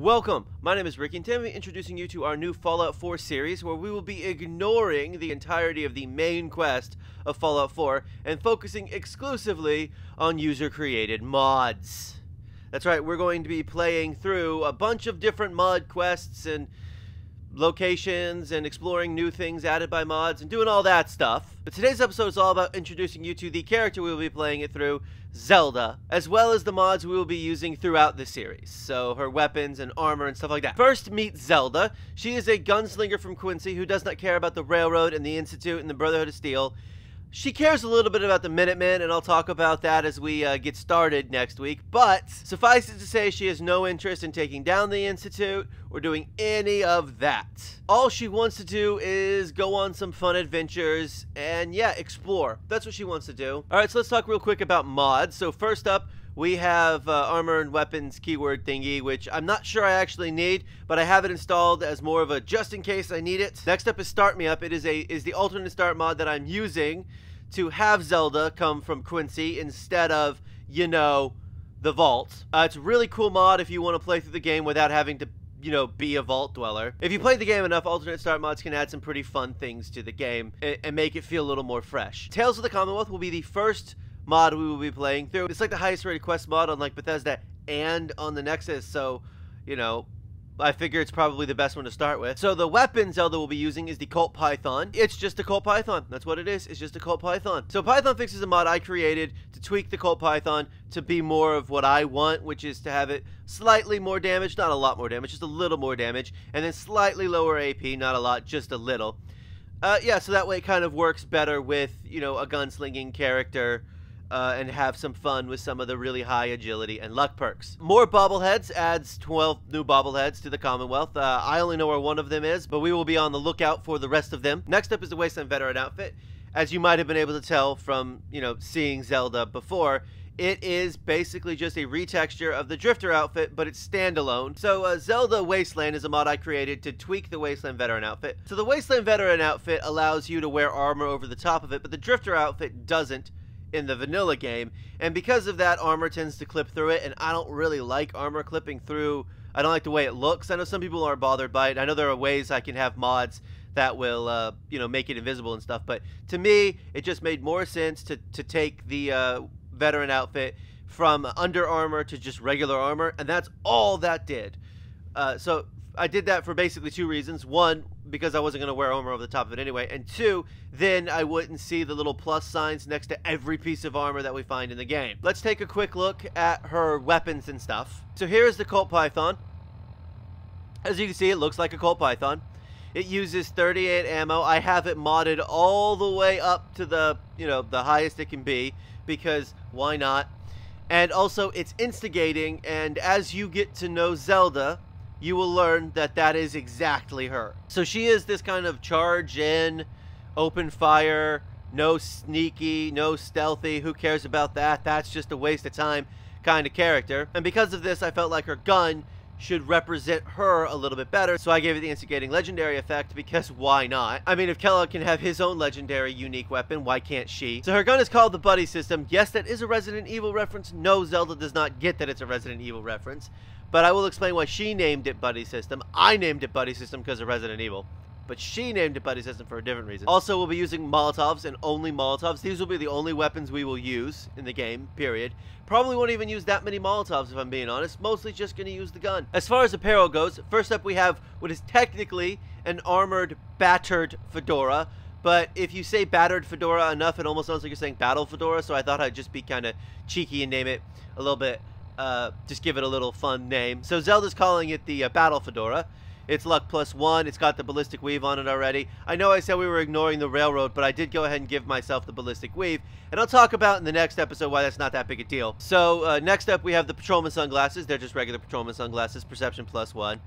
Welcome, my name is Ricky and today I'm introducing you to our new Fallout 4 series where we will be ignoring the entirety of the main quest of Fallout 4 and focusing exclusively on user-created mods. That's right, we're going to be playing through a bunch of different mod quests and locations and exploring new things added by mods and doing all that stuff. But today's episode is all about introducing you to the character we will be playing it through, Zelda, as well as the mods we will be using throughout the series. So her weapons and armor and stuff like that. First, meet Zelda. She is a gunslinger from Quincy who does not care about the Railroad and the Institute and the Brotherhood of Steel. She cares a little bit about the Minutemen, and I'll talk about that as we get started next week. But suffice it to say, she has no interest in taking down the Institute or doing any of that. All she wants to do is go on some fun adventures and, yeah, explore. That's what she wants to do. Alright, so let's talk real quick about mods. So first up, we have armor and weapons keyword thingy, which I'm not sure I actually need, but I have it installed as more of a just in case I need it. Next up is Start Me Up. It is the alternate start mod that I'm using to have Zelda come from Quincy instead of, you know, the Vault. It's a really cool mod if you want to play through the game without having to, you know, be a vault dweller. If you play the game enough, alternate start mods can add some pretty fun things to the game and make it feel a little more fresh. Tales of the Commonwealth will be the first mod we will be playing through. It's like the highest rated quest mod on like Bethesda and on the Nexus, so, you know, I figure it's probably the best one to start with. So the weapon Zelda will be using is the Colt Python. It's just a Colt Python. That's what it is. It's just a Colt Python. So Python Fix is a mod I created to tweak the Colt Python to be more of what I want, which is to have it slightly more damage, not a lot more damage, just a little more damage, and then slightly lower AP, not a lot, just a little. Yeah, so that way it kind of works better with, you know, a gunslinging character, and have some fun with some of the really high agility and luck perks. More bobbleheads adds 12 new bobbleheads to the Commonwealth. I only know where one of them is, but we will be on the lookout for the rest of them. Next up is the Wasteland Veteran outfit. As you might have been able to tell from, you know, seeing Zelda before, it is basically just a retexture of the Drifter outfit, but it's standalone. So Zelda Wasteland is a mod I created to tweak the Wasteland Veteran outfit. So the Wasteland Veteran outfit allows you to wear armor over the top of it, but the Drifter outfit doesn't in the vanilla game, and because of that, armor tends to clip through it, and I don't really like armor clipping through. I don't like the way it looks. I know some people aren't bothered by it. I know there are ways I can have mods that will, you know, make it invisible and stuff, but to me, it just made more sense to take the veteran outfit from under armor to just regular armor, and that's all that did. So I did that for basically two reasons. One, because I wasn't going to wear armor over the top of it anyway, and two, then I wouldn't see the little plus signs next to every piece of armor that we find in the game. Let's take a quick look at her weapons and stuff. So here's the Colt Python. As you can see, it looks like a Colt Python. It uses 38 ammo. I have it modded all the way up to the, you know, the highest it can be, because why not? And also, it's instigating, and as you get to know Zelda, you will learn that that is exactly her. So she is this kind of charge in, open fire, no sneaky, no stealthy, who cares about that? That's just a waste of time kind of character. And because of this, I felt like her gun should represent her a little bit better, so I gave it the instigating legendary effect, because why not? I mean, if Kellogg can have his own legendary unique weapon, why can't she? So her gun is called the Buddy System. Yes, that is a Resident Evil reference. No, Zelda does not get that it's a Resident Evil reference, but I will explain why she named it Buddy System. I named it Buddy System because of Resident Evil, but she named it Buddy System for a different reason. Also, we'll be using Molotovs and only Molotovs. These will be the only weapons we will use in the game, period. Probably won't even use that many Molotovs if I'm being honest. Mostly just going to use the gun. As far as apparel goes, first up we have what is technically an armored, battered fedora. But if you say battered fedora enough, it almost sounds like you're saying battle fedora, so I thought I'd just be kind of cheeky and name it a little bit, just give it a little fun name. So Zelda's calling it the battle fedora. It's luck +1. It's got the ballistic weave on it already. I know I said we were ignoring the railroad, but I did go ahead and give myself the ballistic weave. And I'll talk about in the next episode why that's not that big a deal. So next up we have the patrolman sunglasses. They're just regular patrolman sunglasses. Perception +1.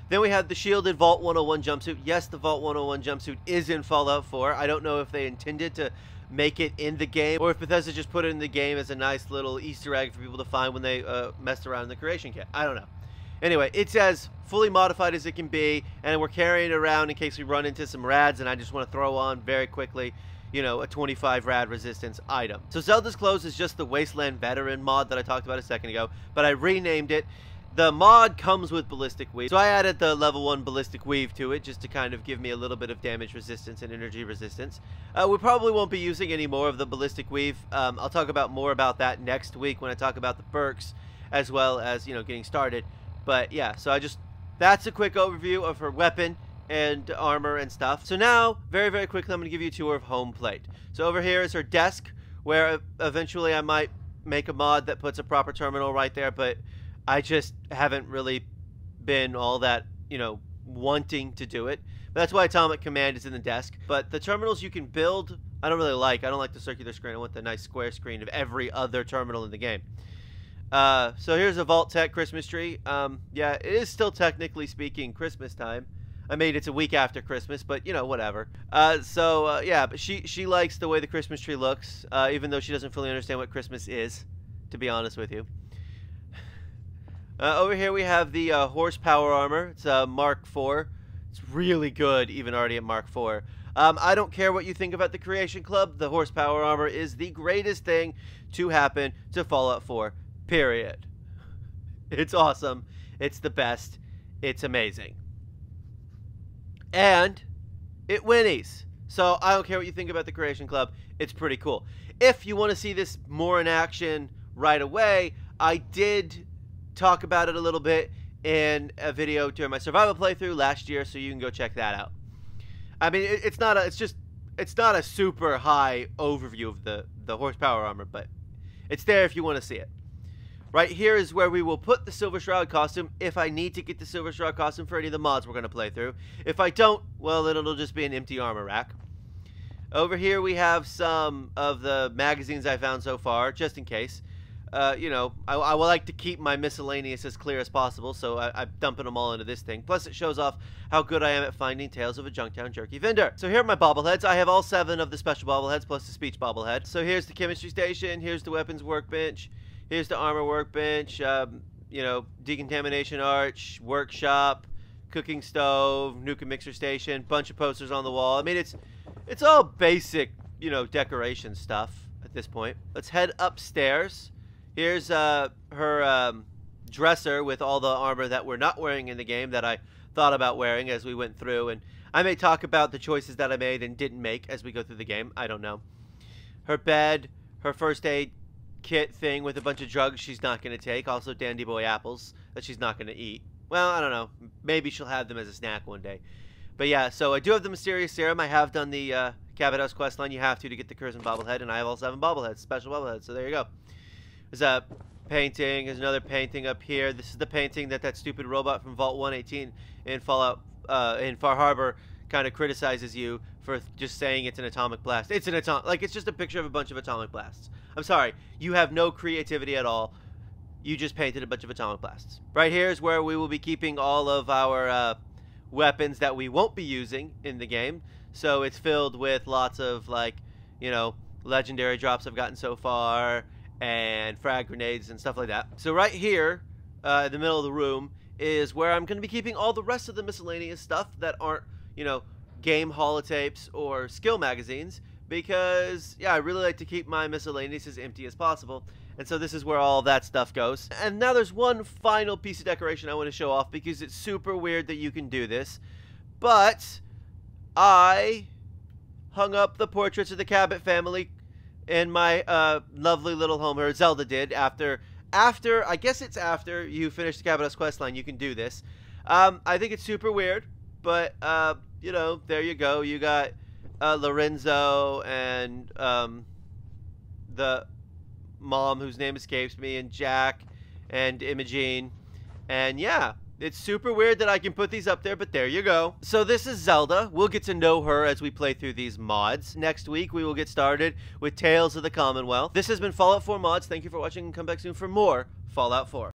Then we have the shielded Vault 101 jumpsuit. Yes, the Vault 101 jumpsuit is in Fallout 4. I don't know if they intended to make it in the game, or if Bethesda just put it in the game as a nice little Easter egg for people to find when they messed around in the creation kit. I don't know. Anyway, it's as fully modified as it can be, and we're carrying it around in case we run into some rads, and I just want to throw on very quickly, you know, a 25 rad resistance item. So Zelda's clothes is just the Wasteland Veteran mod that I talked about a second ago, but I renamed it The mod comes with ballistic weave, so I added the level 1 ballistic weave to it just to kind of give me a little bit of damage resistance and energy resistance. We probably won't be using any more of the ballistic weave. I'll talk about more about that next week when I talk about the perks as well as, you know, getting started. But yeah, so that's a quick overview of her weapon and armor and stuff. So now, very, very quickly, I'm going to give you a tour of home plate. So over here is her desk, where eventually I might make a mod that puts a proper terminal right there, but I just haven't really been all that, you know, wanting to do it. But that's why Atomic Command is in the desk. But the terminals you can build, I don't really like. I don't like the circular screen. I want the nice square screen of every other terminal in the game. So here's a Vault-Tec Christmas tree. Yeah, it is still technically speaking Christmas time. I mean, it's a week after Christmas, but, you know, whatever. Yeah, but she likes the way the Christmas tree looks, even though she doesn't fully understand what Christmas is, to be honest with you. Over here we have the horsepower armor. It's Mark IV. It's really good, even already at Mark IV. I don't care what you think about the Creation Club. The horsepower armor is the greatest thing to happen to Fallout 4, period. It's awesome. It's the best. It's amazing. And it whinnies. So I don't care what you think about the Creation Club. It's pretty cool. If you want to see this more in action right away, I did talk about it a little bit in a video during my survival playthrough last year, so you can go check that out. I mean, it's not a super high overview of the horsepower armor, but it's there if you want to see it. Right here is where we will put the Silver Shroud costume if I need to get the Silver Shroud costume for any of the mods we're going to play through. If I don't, well, then it'll just be an empty armor rack. Over here we have some of the magazines I found so far, just in case. You know, I would like to keep my miscellaneous as clear as possible, so I'm dumping them all into this thing. Plus, it shows off how good I am at finding Tales of a Junktown Jerky vendor. So here are my bobbleheads. I have all 7 of the special bobbleheads, plus the speech bobblehead. So here's the chemistry station, here's the weapons workbench, here's the armor workbench, you know, decontamination arch, workshop, cooking stove, nuke and mixer station, bunch of posters on the wall. I mean, it's all basic, you know, decoration stuff at this point. Let's head upstairs. Here's her dresser with all the armor that we're not wearing in the game that I thought about wearing as we went through. And I may talk about the choices that I made and didn't make as we go through the game. I don't know. Her bed, her first aid kit thing with a bunch of drugs she's not going to take. Also Dandy Boy apples that she's not going to eat. Well, I don't know. Maybe she'll have them as a snack one day. But yeah, so I do have the Mysterious Serum. I have done the Cabot House questline. You have to get the Curzon bobblehead. And I have all 7 bobbleheads, special bobbleheads. So there you go. There's a painting. There's another painting up here. This is the painting that stupid robot from Vault 118 in Fallout in Far Harbor kind of criticizes you for just saying it's an atomic blast. It's an it's just a picture of a bunch of atomic blasts. I'm sorry. You have no creativity at all. You just painted a bunch of atomic blasts. Right here is where we will be keeping all of our weapons that we won't be using in the game. So it's filled with lots of, like, you know, legendary drops I've gotten so far, and frag grenades and stuff like that. So right here, in the middle of the room, is where I'm going to be keeping all the rest of the miscellaneous stuff that aren't, you know, game holotapes or skill magazines, because, yeah, I really like to keep my miscellaneous as empty as possible. And so this is where all of that stuff goes. And now there's one final piece of decoration I want to show off, because it's super weird that you can do this. But I hung up the portraits of the Cabot family in my lovely little home, or Zelda did, after I guess it's after you finish the Cabot House questline, you can do this. I think it's super weird, but, you know, there you go. You got Lorenzo and the mom whose name escapes me, and Jack and Imogene, and yeah, it's super weird that I can put these up there, but there you go. So this is Zelda. We'll get to know her as we play through these mods. Next week, we will get started with Tales of the Commonwealth. This has been Fallout 4 Mods. Thank you for watching, and come back soon for more Fallout 4.